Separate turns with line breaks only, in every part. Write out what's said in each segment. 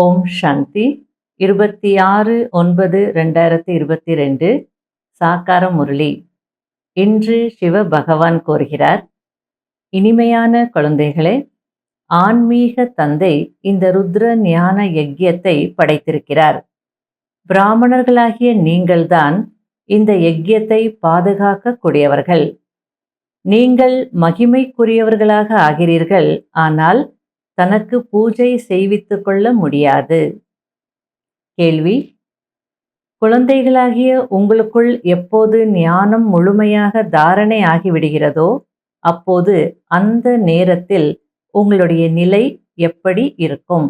ஓம் சாந்தி 26/9/2022 சாக்கார முரளி. இன்று சிவ பகவான் கூறுகிறார், இனிமையான குழந்தைகளே, ஆன்மீக தந்தை இந்த ருத்ர ஞான யஜ்யத்தை படைத்திருக்கிறார். பிராமணர்களாகிய நீங்கள்தான் இந்த யஜ்யத்தை பாதுகாக்க கூடியவர்கள். நீங்கள் மகிமைக்குரியவர்களாக ஆகிறீர்கள், ஆனால் தனக்கு பூஜை செய்வித்துக் கொள்ள முடியாது. கேள்வி: குழந்தைகளாகிய உங்களுக்குள் எப்போது ஞானம் முழுமையாக தாரணை ஆகிவிடுகிறதோ அப்போது அந்த நேரத்தில் உங்களுடைய நிலை எப்படி இருக்கும்?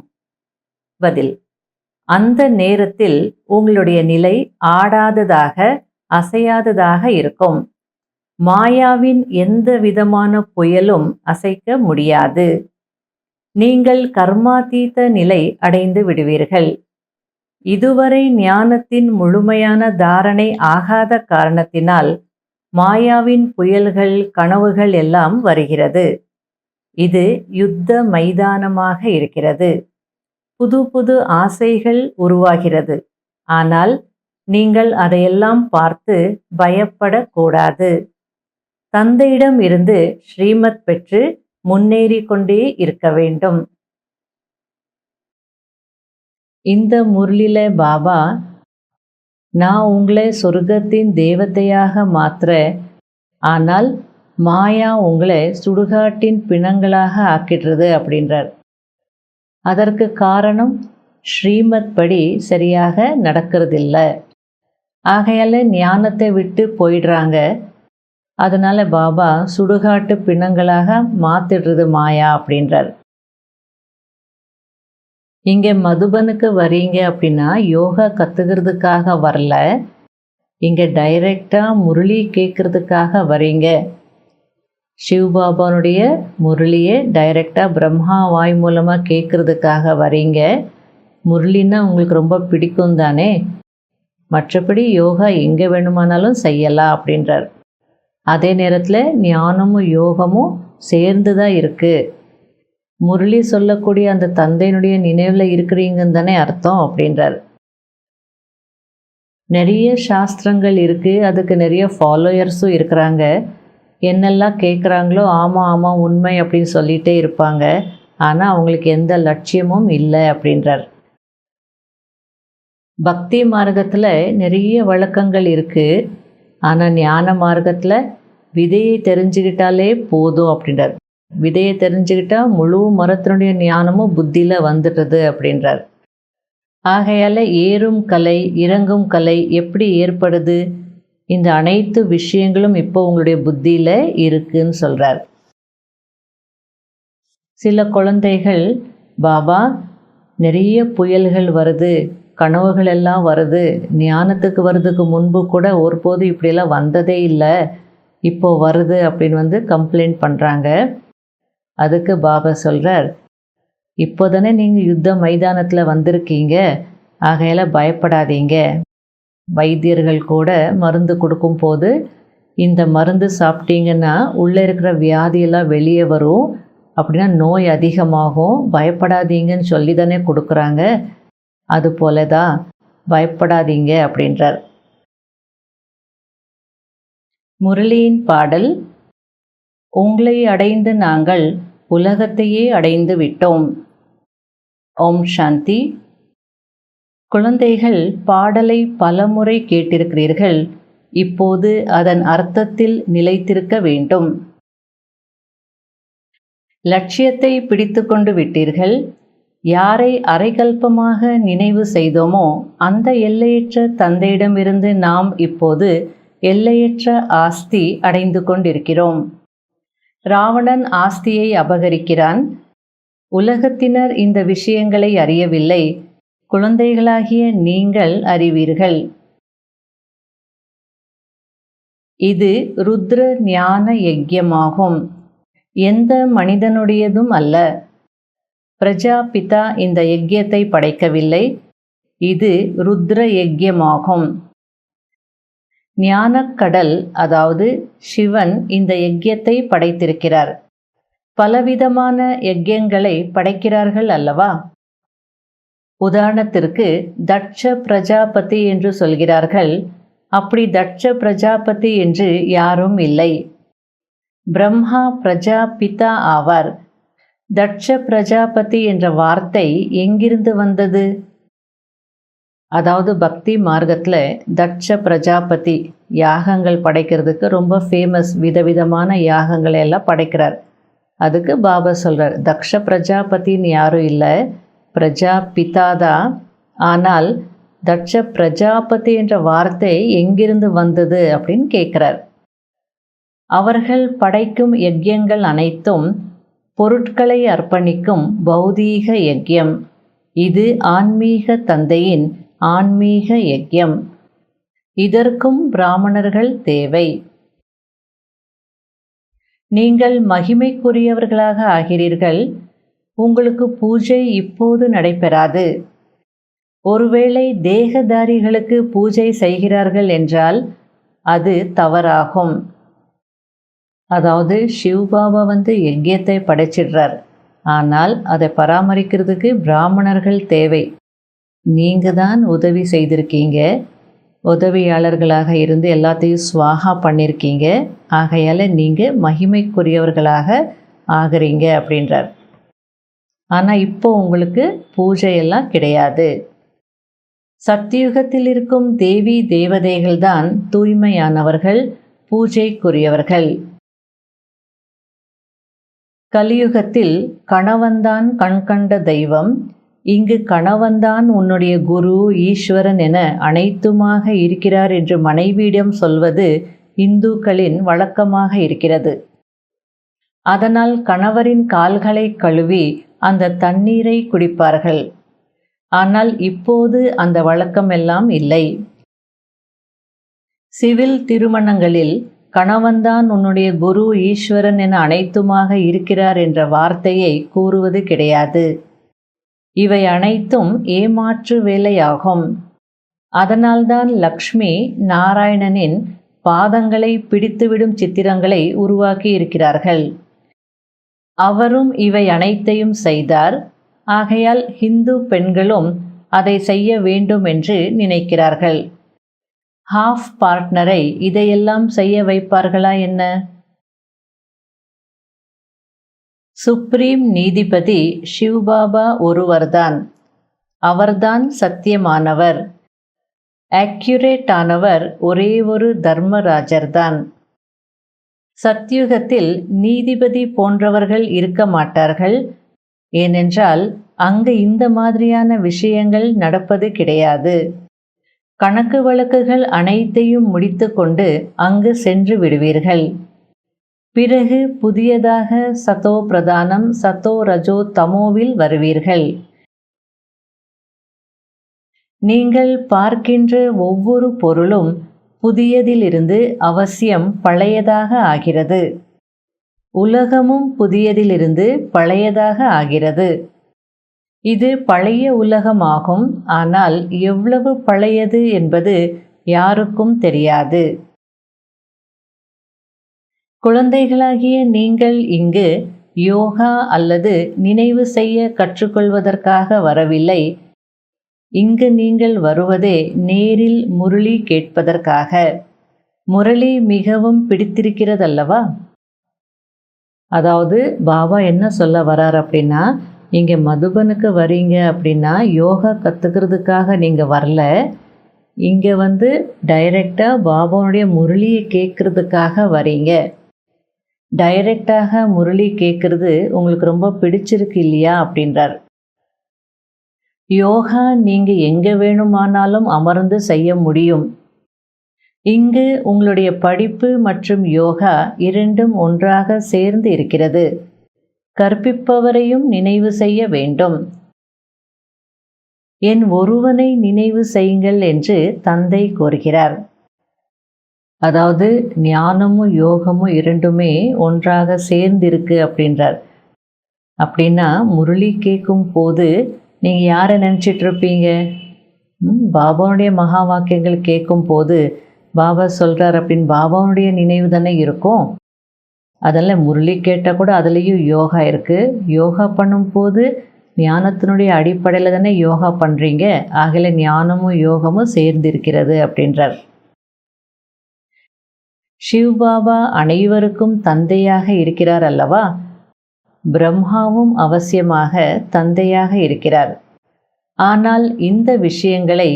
பதில்: அந்த நேரத்தில் உங்களுடைய நிலை ஆடாததாக, அசையாததாக இருக்கும். மாயாவின் எந்த விதமான புயலும் அசைக்க முடியாது. நீங்கள் கர்மாதீத நிலை அடைந்து விடுவீர்கள். இதுவரை ஞானத்தின் முழுமையான தாரணை ஆகாத காரணத்தினால் மாயாவின் புயல்கள், கனவுகள் எல்லாம் வருகிறது. இது யுத்த மைதானமாக இருக்கிறது. புது புது ஆசைகள் உருவாகிறது. ஆனால் நீங்கள் அதையெல்லாம் பார்த்து பயப்படக்கூடாது. தந்தையிடம் இருந்து ஸ்ரீமத் பெற்று முன்னேறி கொண்டே இருக்க வேண்டும். இந்த முரளில பாபா, நான் உங்களை சொர்க்கத்தின் தேவதையாக மாற்ற, ஆனால் மாயா உங்களை சுடுகாட்டின் பிணங்களாக ஆக்கிடுறது அப்படின்றார். அதற்கு காரணம் ஸ்ரீமத் படி சரியாக நடக்கிறதில்ல. ஆகையால ஞானத்தை விட்டு போயிடுறாங்க. அதனால பாபா சுடுகாட்டு பிணங்களாக மாத்திடுறது மாயா அப்படின்றார். இங்க மதுபனுக்கு வரீங்க அப்படின்னா யோகா கத்துக்கிறதுக்காக வரல, இங்க டைரக்டா முரளி கேட்கறதுக்காக வரீங்க. சிவபாபானுடைய முரளியை டைரக்டா பிரம்மா வாய் மூலமா கேட்கறதுக்காக வரீங்க. முரளின்னா உங்களுக்கு ரொம்ப பிடிக்கும் தானே? மற்றபடி யோகா எங்க வேணுமானாலும் செய்யலாம் அப்படின்றார். அதே நேரத்தில் ஞானமும் யோகமும் சேர்ந்து தான் இருக்கு. முரளி சொல்லக்கூடிய அந்த தந்தையினுடைய நினைவில் இருக்கிறீங்கன்னு தானே அர்த்தம் அப்படின்றார். நிறைய சாஸ்திரங்கள் இருக்கு, அதுக்கு நிறைய ஃபாலோயர்ஸும் இருக்கிறாங்க. என்னெல்லாம் கேட்குறாங்களோ ஆமாம் ஆமாம் உண்மை அப்படின்னு சொல்லிகிட்டே இருப்பாங்க. ஆனால் அவங்களுக்கு எந்த லட்சியமும் இல்லை அப்படின்றார். பக்தி மார்க்கத்தில் நிறைய வழக்கங்கள் இருக்குது. ஆனால் ஞான மார்க்கத்தில் விதையை தெரிஞ்சுக்கிட்டாலே போதும் அப்படின்றார். விதையை தெரிஞ்சுக்கிட்டா முழு மரத்தினுடைய ஞானமும் புத்தியில் வந்துடுறது அப்படின்றார். ஆகையால் ஏறும் கலை, இறங்கும் கலை எப்படி ஏற்படுது? இந்த அனைத்து விஷயங்களும் இப்போ உங்களுடைய புத்தியில் இருக்குன்னு சொல்கிறார். சில குழந்தைகள், பாபா நிறைய புயல்கள் வருது, கனவுகள் எல்லாம் வருது, ஞானத்துக்கு வர்றதுக்கு முன்பு கூட ஒருபோது இப்படியெல்லாம் வந்ததே இல்லை, இப்போ வருது அப்படின்னு கம்ப்ளைண்ட் பண்ணுறாங்க. அதுக்கு பாபா சொல்கிறார், இப்போ தானே நீங்கள் யுத்த மைதானத்தில் வந்திருக்கீங்க, ஆகையால் பயப்படாதீங்க. வைத்தியர்கள் கூட மருந்து கொடுக்கும்போது இந்த மருந்து சாப்பிட்டீங்கன்னா உள்ளே இருக்கிற வியாதியெல்லாம் வெளியே வரும், அப்படின்னா நோய் அதிகமாகும், பயப்படாதீங்கன்னு சொல்லி தானே கொடுக்குறாங்க. அது போல தான் பயப்படாதீங்க அப்படின்றார். முரளியின் பாடல்: உங்களை அடைந்து நாங்கள் உலகத்தையே அடைந்து விட்டோம். ஓம் சாந்தி. குழந்தைகள், பாடலை பலமுறை கேட்டிருக்கிறீர்கள். இப்போது அதன் அர்த்தத்தில் நிலைத்திருக்க வேண்டும். லட்சியத்தை பிடித்து கொண்டு விட்டீர்கள். யாரை அரைகல்பமாக நினைவு செய்தோமோ அந்த எல்லையற்ற தந்தையிடமிருந்து நாம் இப்போது எல்லையற்ற ஆஸ்தி அடைந்து கொண்டிருக்கிறோம். ராவணன் ஆஸ்தியை அபகரிக்கிறான். உலகத்தினர் இந்த விஷயங்களை அறியவில்லை. குழந்தைகளாகிய நீங்கள் அறிவீர்கள். இது ருத்ர ஞான யஜ்யமாகும், எந்த மனிதனுடையதும் அல்ல. பிரஜாபிதா இந்த யஜ்யத்தை படைக்கவில்லை. இது ருத்ர யஜ்யமாகும். ஞானக்கடல், அதாவது சிவன் இந்த யஜ்யத்தை படைத்திருக்கிறார். பலவிதமான யஜ்யங்களை படைக்கிறார்கள் அல்லவா? உதாரணத்திற்கு தட்ச பிரஜாபதி என்று சொல்கிறார்கள். அப்படி தட்ச பிரஜாபதி என்று யாரும் இல்லை. பிரம்மா பிரஜாபிதா ஆவார். தட்ச பிரஜாபதி என்ற வார்த்தை எங்கிருந்து வந்தது? அதாவது பக்தி மார்க்கத்தில் தட்ச பிரஜாபதி யாகங்கள் படைக்கிறதுக்கு ரொம்ப ஃபேமஸ். விதவிதமான யாகங்களை எல்லாம் படைக்கிறார். அதுக்கு பாபா சொல்கிறார், தக்ஷ பிரஜாபதின்னு யாரும் இல்லை, பிரஜாபிதா தான். ஆனால் தட்ச பிரஜாபதி என்ற வார்த்தை எங்கிருந்து வந்தது அப்படின்னு கேட்குறார். அவர்கள் படைக்கும் யஜ்யங்கள் அனைத்தும் பொருட்களை அர்ப்பணிக்கும் பௌதீக யஜ்யம். இது ஆன்மீக தந்தையின் ஆன்மீக யஜ்யம். இதற்கும் பிராமணர்கள் தேவை. நீங்கள் மகிமைக்குரியவர்களாக ஆகிறீர்கள். உங்களுக்கு பூஜை இப்போது நடைபெறாது. ஒருவேளை தேகதாரிகளுக்கு பூஜை செய்கிறார்கள் என்றால் அது தவறாகும். அதாவது சிவபாபா யஜ்யத்தை படைச்சிடுறார். ஆனால் அதை பராமரிக்கிறதுக்கு பிராமணர்கள் தேவை. நீங்கள் தான் உதவி செய்திருக்கீங்க, உதவியாளர்களாக இருந்து எல்லாத்தையும் ஸ்வாகா பண்ணியிருக்கீங்க. ஆகையால் நீங்கள் மகிமைக்குரியவர்களாக ஆகிறீங்க அப்படின்றார். ஆனால் இப்போ உங்களுக்கு பூஜையெல்லாம் கிடையாது. சத்தியுகத்தில் இருக்கும் தேவி தேவதைகள்தான் தூய்மையானவர்கள், பூஜைக்குரியவர்கள். கலியுகத்தில் கணவன்தான் கண்கண்ட தெய்வம். இங்கு கணவன்தான் உன்னுடைய குரு, ஈஸ்வரன் என அனைத்துமாக இருக்கிறார் என்று மனைவியிடம் சொல்வது இந்துக்களின் வழக்கமாக இருக்கிறது. அதனால் கணவரின் கால்களை கழுவி அந்த தண்ணீரை குடிப்பார்கள். ஆனால் இப்போது அந்த வழக்கம் எல்லாம் இல்லை. சிவில் திருமணங்களில் கணவன்தான் உன்னுடைய குரு, ஈஸ்வரன் என அனைத்துமாக இருக்கிறார் என்ற வார்த்தையை கூறுவது கிடையாது. இவை அனைத்தும் ஏமாற்று வேலையாகும். அதனால்தான் லக்ஷ்மி நாராயணனின் பாதங்களை பிடித்துவிடும் சித்திரங்களை உருவாக்கி இருக்கிறார்கள். அவரும் இவை அனைத்தையும் செய்தார். ஆகையால் ஹிந்து பெண்களும் அதை செய்ய வேண்டும் என்று நினைக்கிறார்கள். ஹாஃப் பார்ட்னரை இதையெல்லாம் செய்ய வைப்பார்களா என்ன? சுப்ரீம் நீதிபதி சிவபாபா ஒருவர்தான். அவர்தான் சத்தியமானவர். ஆக்யூரேட் ஆனவர் ஒரே ஒரு தர்மராஜர்தான். சத்யுகத்தில் நீதிபதி போன்றவர்கள் இருக்க மாட்டார்கள். ஏனென்றால் அங்கு இந்த மாதிரியான விஷயங்கள் நடப்பது கிடையாது. கணக்கு வழக்குகள் அனைத்தையும் முடித்து கொண்டு அங்கு சென்று விடுவீர்கள். பிறகு புதியதாக சதோ பிரதானம், சதோ ரஜோ தமோவில் வருவீர்கள். நீங்கள் பார்க்கின்ற ஒவ்வொரு பொருளும் புதியதிலிருந்து அவசியம் பழையதாக ஆகிறது. உலகமும் புதியதிலிருந்து பழையதாக ஆகிறது. இது பழைய உலகமாகும். ஆனால் எவ்வளவு பழையது என்பது யாருக்கும் தெரியாது. குழந்தைகளாகிய நீங்கள் இங்கு யோகா அல்லது நினைவு செய்ய கற்றுக்கொள்வதற்காக வரவில்லை. இங்கு நீங்கள் வருவதே நேரில் முரளி கேட்பதற்காக. முரளி மிகவும் பிடித்திருக்கிறதல்லவா? அதாவது பாபா என்ன சொல்ல வரார் அப்படின்னா, இங்கே மதுபனுக்கு வரீங்க அப்படின்னா யோகா கற்றுக்கிறதுக்காக நீங்கள் வரல. இங்கே டைரெக்டாக பாபாவுடைய முரளியை கேட்குறதுக்காக வரீங்க. டைரெக்டாக முரளி கேட்குறது உங்களுக்கு ரொம்ப பிடிச்சிருக்கு இல்லையா அப்படின்றார். யோகா நீங்கள் எங்கே வேணுமானாலும் அமர்ந்து செய்ய முடியும். இங்கு உங்களுடைய படிப்பு மற்றும் யோகா இரண்டும் ஒன்றாக சேர்ந்து இருக்கிறது. கற்பிப்பவரையும் நினைவு செய்ய வேண்டும். என் ஒருவனை நினைவு செய்யுங்கள் என்று தந்தை கூறுகிறார். அதாவது ஞானமும் யோகமும் இரண்டுமே ஒன்றாக சேர்ந்திருக்கு அப்படின்றார். அப்படின்னா முரளி கேட்கும் போது நீங்கள் யாரை நினச்சிட்ருப்பீங்க? பாபாவுடைய மகா வாக்கியங்கள் கேட்கும் போது பாபா சொல்கிறார் அப்படின்னு பாபாவுடைய நினைவு தானே இருக்கும். அதில் முரளி கேட்டால் கூட அதுலேயும் யோகா இருக்குது. யோகா பண்ணும்போது ஞானத்தினுடைய அடிப்படையில் தானே யோகா பண்ணுறீங்க, ஆகல ஞானமும் யோகமும் சேர்ந்திருக்கிறது அப்படின்றார். சிவபாபா அனைவருக்கும் தந்தையாக இருக்கிறார் அல்லவா? பிரம்மாவும் அவசியமாக தந்தையாக இருக்கிறார். ஆனால் இந்த விஷயங்களை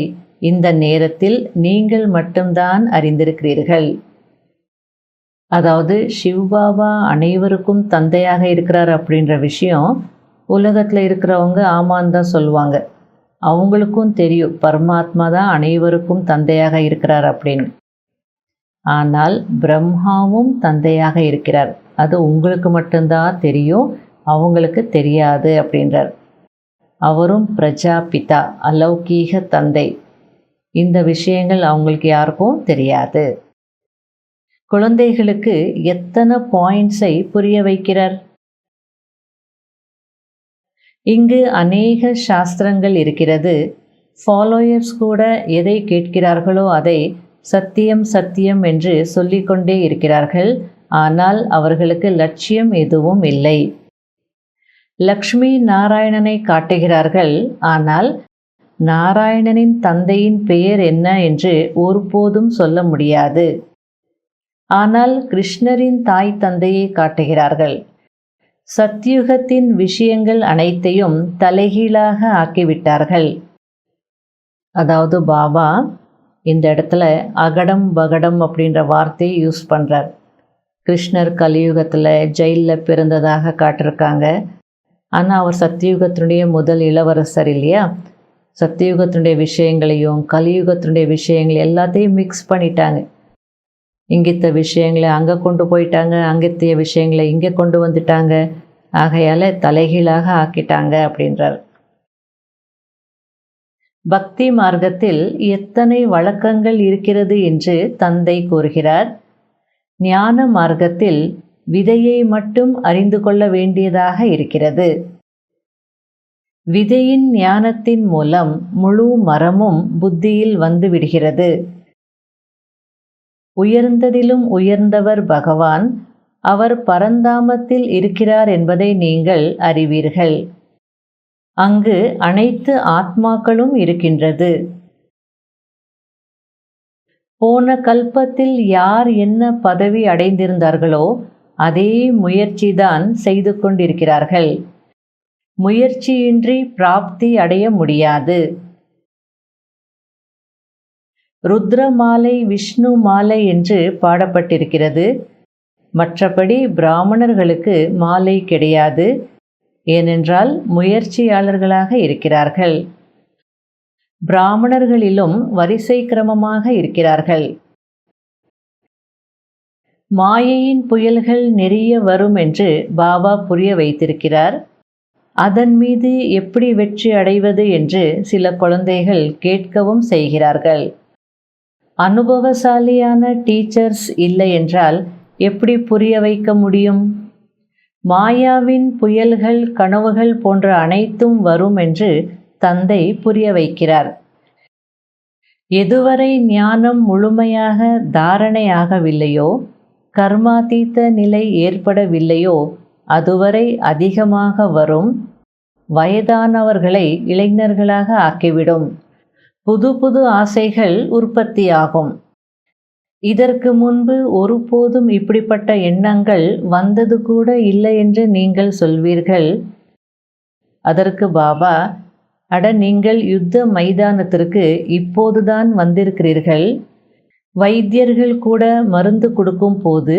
இந்த நேரத்தில் நீங்கள் மட்டும்தான் அறிந்திருக்கிறீர்கள். அதாவது சிவபாபா அனைவருக்கும் தந்தையாக இருக்கிறார் அப்படின்ற விஷயம் உலகத்தில் இருக்கிறவங்க ஆமான்னு தான் சொல்லுவாங்க. அவங்களுக்கும் தெரியும் பரமாத்மா தான் அனைவருக்கும் தந்தையாக இருக்கிறார் அப்படின்னு. ஆனால் பிரம்மாவும் தந்தையாக இருக்கிறார், அது உங்களுக்கு மட்டும்தான் தெரியும், அவங்களுக்கு தெரியாது அப்படின்றார். அவரும் பிரஜாபிதா, அலௌகீக தந்தை. இந்த விஷயங்கள் அவங்களுக்கு யாருக்கும் தெரியாது. குழந்தைகளுக்கு எத்தனை பாயிண்ட்ஸை புரிய வைக்கிறார். இங்கு அநேக சாஸ்திரங்கள் இருக்கிறது. ஃபாலோயர்ஸ் கூட எதை கேட்கிறார்களோ அதை சத்தியம் சத்தியம் என்று சொல்லிக்கொண்டே இருக்கிறார்கள். ஆனால் அவர்களுக்கு லட்சியம் எதுவும் இல்லை. லக்ஷ்மி நாராயணனை காட்டுகிறார்கள், ஆனால் நாராயணனின் தந்தையின் பெயர் என்ன என்று ஒருபோதும் சொல்ல முடியாது. ஆனால் கிருஷ்ணரின் தாய் தந்தையை காட்டுகிறார்கள். சத்யுகத்தின் விஷயங்கள் அனைத்தையும் தலைகீழாக ஆக்கிவிட்டார்கள். அதாவது பாபா இந்த இடத்துல அகடம் பகடம் அப்படின்ற வார்த்தையை யூஸ் பண்ணுறார். கிருஷ்ணர் கலியுகத்தில் ஜெயிலில் பிறந்ததாக காட்டிருக்காங்க. ஆனால் அவர் சத்தியுகத்தினுடைய முதல் இளவரசர் இல்லையா? சத்தியுகத்தினுடைய விஷயங்களையும் கலியுகத்தினுடைய விஷயங்கள் எல்லாத்தையும் மிக்ஸ் பண்ணிட்டாங்க. இங்கித்த விஷயங்களை அங்கே கொண்டு போயிட்டாங்க, அங்கித்திய விஷயங்களை இங்கே கொண்டு வந்துட்டாங்க. ஆகையால் தலைகீழாக ஆக்கிட்டாங்க அப்படின்றார். பக்தி மார்க்கத்தில் எத்தனை வழக்கங்கள் இருக்கிறது என்று தந்தை கூறுகிறார். ஞான மார்க்கத்தில் விதையை மட்டும் அறிந்து கொள்ள வேண்டியதாக இருக்கிறது. விதையின் ஞானத்தின் மூலம் முழு மரமும் புத்தியில் வந்து விடுகிறது. உயர்ந்ததிலும் உயர்ந்தவர் பகவான், அவர் பரந்தாமத்தில் இருக்கிறார் என்பதை நீங்கள் அறிவீர்கள். அங்கு அனைத்து ஆத்மாக்களும் இருக்கின்றது. போன கல்பத்தில் யார் என்ன பதவி அடைந்திருந்தார்களோ அதே முயற்சிதான் செய்து கொண்டிருக்கிறார்கள். முயற்சியின்றி பிராப்தி அடைய முடியாது. ருத்ர மாலை விஷ்ணு மாலை என்று பாடப்பட்டிருக்கிறது. மற்றபடி பிராமணர்களுக்கு மாலை கிடையாது. ஏனென்றால் முயற்சியாளர்களாக இருக்கிறார்கள். பிராமணர்களிலும் வரிசை கிரமமாக இருக்கிறார்கள். மாயையின் புயல்கள் நிறைய வரும் என்று பாபா புரிய வைத்திருக்கிறார். அதன் மீது எப்படி வெற்றி அடைவது என்று சில குழந்தைகள் கேட்கவும் செய்கிறார்கள். அனுபவசாலியான டீச்சர்ஸ் இல்லை என்றால் எப்படி புரிய வைக்க முடியும்? மாயாவின் புயல்கள் கனவுகள் போன்ற அனைத்தும் வரும் என்று தந்தை புரிய வைக்கிறார். எதுவரை ஞானம் முழுமையாக தாரணையாகவில்லையோ, கர்மாதீத நிலை ஏற்படவில்லையோ அதுவரை அதிகமாக வரும். வயதானவர்களை இளைஞர்களாக ஆக்கிவிடும். புது புது ஆசைகள் உற்பத்தியாகும். இதற்கு முன்பு ஒருபோதும் இப்படிப்பட்ட எண்ணங்கள் வந்தது கூட இல்லை என்று நீங்கள் சொல்வீர்கள். அதற்கு பாபா, அட நீங்கள் யுத்த மைதானத்திற்கு இப்போதுதான் வந்திருக்கிறீர்கள். வைத்தியர்கள் கூட மருந்து கொடுக்கும் போது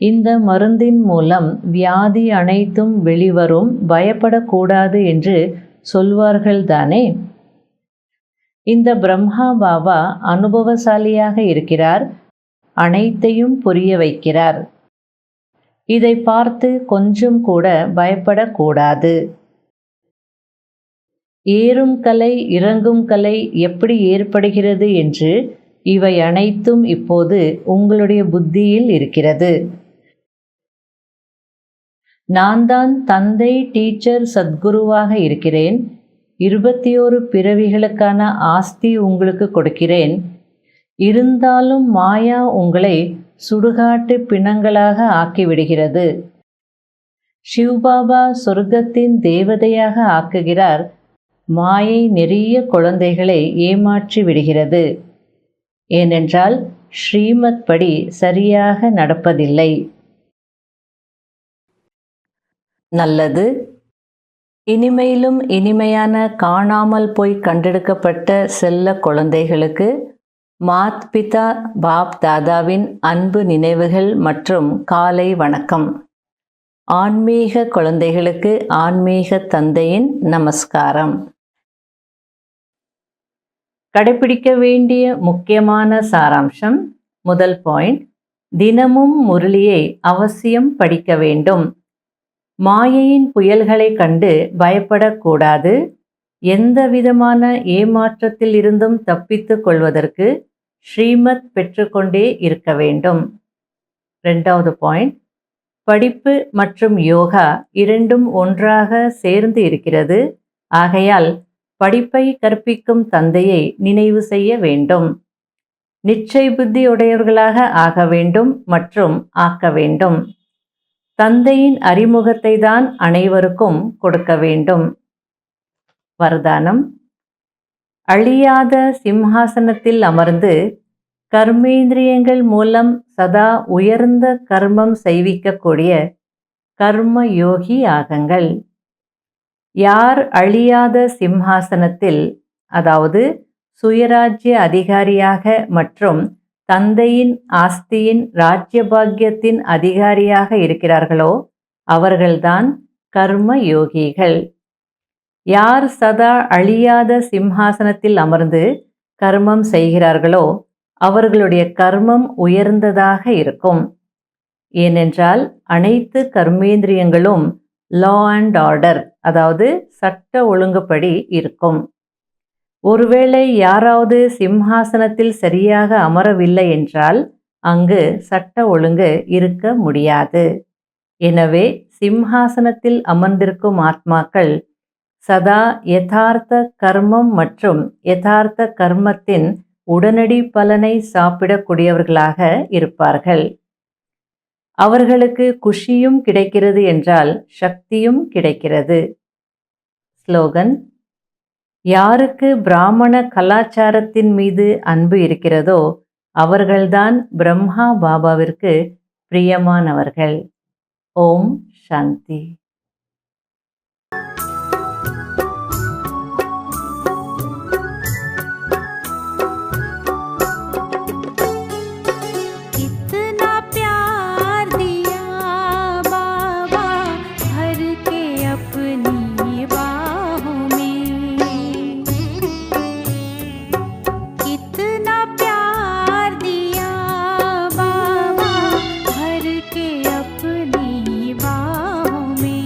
இந்த மருந்தின் மூலம் வியாதி அனைத்தும் வெளிவரும், பயப்படக்கூடாது என்று சொல்வார்கள் தானே. இந்த பிரம்மா பாபா அனுபவசாலியாக இருக்கிறார், அனைத்தையும் புரிய வைக்கிறார். இதை பார்த்து கொஞ்சம் கூட பயப்படக்கூடாது. ஏறும் கலை இறங்கும் கலை எப்படி ஏற்படுகிறது என்று இவை அனைத்தும் இப்போது உங்களுடைய புத்தியில் இருக்கிறது. நான் தான் தந்தை, டீச்சர், சத்குருவாக இருக்கிறேன். 21 பிறவிகளுக்கான ஆஸ்தி உங்களுக்கு கொடுக்கிறேன். இருந்தாலும் மாயா உங்களை சுடுகாட்டு பிணங்களாக ஆக்கிவிடுகிறது. சிவபாபா சொர்க்கத்தின் தேவதையாக ஆக்குகிறார். மாயை நிறைய குழந்தைகளை ஏமாற்றி விடுகிறது. ஏனென்றால் ஸ்ரீமத் படி சரியாக நடப்பதில்லை. நல்லது. இனிமையிலும் இனிமையான காணாமல் போய் கண்டெடுக்கப்பட்ட செல்ல குழந்தைகளுக்கு மாத் பிதா பாப் தாதாவின் அன்பு நினைவுகள் மற்றும் காலை வணக்கம். ஆன்மீக குழந்தைகளுக்கு ஆன்மீக தந்தையின் நமஸ்காரம். கடைபிடிக்க வேண்டிய முக்கியமான சாராம்சம். முதல் பாயிண்ட், தினமும் முரளியை அவசியம் படிக்க வேண்டும். மாயையின் புயல்களை கண்டு பயப்படக்கூடாது. எந்த விதமான ஏமாற்றத்தில் இருந்தும் தப்பித்து கொள்வதற்கு ஸ்ரீமத் பெற்றுக்கொண்டே இருக்க வேண்டும். இரண்டாவது பாயிண்ட், படிப்பு மற்றும் யோகா இரண்டும் ஒன்றாக சேர்ந்து இருக்கிறது. ஆகையால் படிப்பை கற்பிக்கும் தந்தையை நினைவு செய்ய வேண்டும். நிச்சய புத்தியுடையவர்களாக ஆக வேண்டும் மற்றும் ஆக்க வேண்டும். தந்தையின் அறிமுகத்தை தான் அனைவருக்கும் கொடுக்க வேண்டும். வரதானம். அழியாத சிம்ஹாசனத்தில் அமர்ந்து கர்மேந்திரியங்கள் மூலம் சதா உயர்ந்த கர்மம் செய்விக்கக்கூடிய கர்ம யோகி ஆகுங்கள். யார் அழியாத சிம்ஹாசனத்தில், அதாவது சுயராஜ்ய அதிகாரியாக மற்றும் தந்தையின் ஆஸ்தியின் ராஜ்யபாக்கியத்தின் அதிகாரியாக இருக்கிறார்களோ அவர்கள்தான் கர்ம யோகிகள். யார் சதா அழியாத சிம்ஹாசனத்தில் அமர்ந்து கர்மம் செய்கிறார்களோ அவர்களுடைய கர்மம் உயர்ந்ததாக இருக்கும். ஏனென்றால் அனைத்து கர்மேந்திரியங்களும் லா அண்ட் ஆர்டர், அதாவது சட்ட ஒழுங்குப்படி இருக்கும். ஒருவேளை யாராவது சிம்ஹாசனத்தில் சரியாக அமரவில்லை என்றால் அங்கு சட்ட ஒழுங்கு இருக்க முடியாது. எனவே சிம்ஹாசனத்தில் அமர்ந்திருக்கும் ஆத்மாக்கள் சதா யதார்த்த கர்மம் மற்றும் யதார்த்த கர்மத்தின் உடனடி பலனை சாப்பிடக்கூடியவர்களாக இருப்பார்கள். அவர்களுக்கு குஷியும் கிடைக்கிறது என்றால் சக்தியும் கிடைக்கிறது. ஸ்லோகன். யாருக்கு பிராமண கலாச்சாரத்தின் மீது அன்பு இருக்கிறதோ அவர்கள்தான் பிரம்மா பாபாவிற்கு பிரியமானவர்கள். ஓம் சாந்தி.
अपनी बाहों में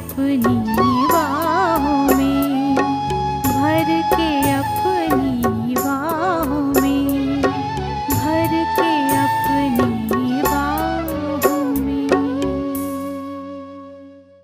अपनी